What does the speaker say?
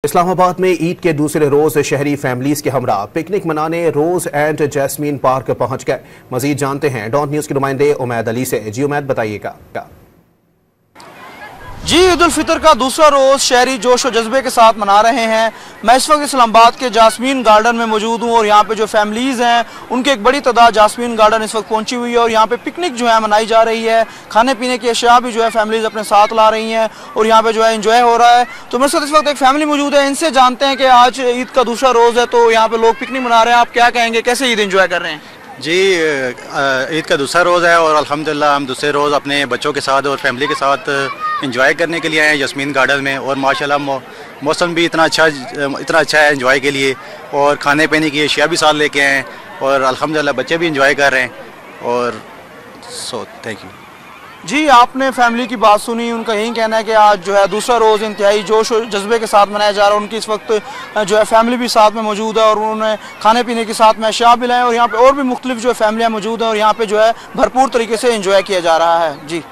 इस्लामाबाद में ईद के दूसरे रोज शहरी फैमिलीज के हमरा पिकनिक मनाने रोज एंड जैस्मीन पार्क पहुंच गए। मजीद जानते हैं डॉन न्यूज के नुमाइंदे उमैद अली से। जी उमैद, बताइएगा। जी, ईद उल फितर का दूसरा रोज़ शहरी जोश और जज्बे के साथ मना रहे हैं। मैं इस वक्त इस्लामाबाद के जास्मीन गार्डन में मौजूद हूँ और यहाँ पे जो फैमिलीज़ हैं उनकी एक बड़ी तादाद जास्मीन गार्डन इस वक्त पहुँची हुई है और यहाँ पे पिकनिक जो है मनाई जा रही है। खाने पीने की अशिया भी जो है फैमिलीज़ अपने साथ ला रही हैं और यहाँ पे जो है इंजॉय हो रहा है। तो मेरे साथ इस वक्त एक फैमिली मौजूद है, इनसे जानते हैं कि आज ईद का दूसरा रोज़ है तो यहाँ पे लोग पिकनिक मना रहे हैं। आप क्या कहेंगे, कैसे ईद इंजॉय कर रहे हैं? जी, ईद का दूसरा रोज़ है और अल्हम्दुलिल्लाह हम दूसरे रोज़ अपने बच्चों के साथ और फैमिली के साथ इंजॉय करने के लिए आए हैं जस्मीन गार्डन में। और माशाल्लाह मौसम भी इतना अच्छा है इंजॉय के लिए और खाने पीने की अशिया भी साथ लेके आए हैं और अल्हम्दुलिल्लाह बच्चे भी इंजॉय कर रहे हैं। और थैंक यू। जी, आपने फैमिली की बात सुनी, उनका यही कहना है कि आज जो है दूसरा रोज़ इंतहाई जोश और जज्बे के साथ मनाया जा रहा है। उनकी इस वक्त जो है फैमिली भी साथ में मौजूद है और उन्होंने खाने पीने के साथ में अशिया भी लाए और यहाँ पे और भी मुख्तलिफ जो है फैमिलियाँ मौजूद हैं और यहाँ पे जो है भरपूर तरीके से इंजॉय किया जा रहा है। जी।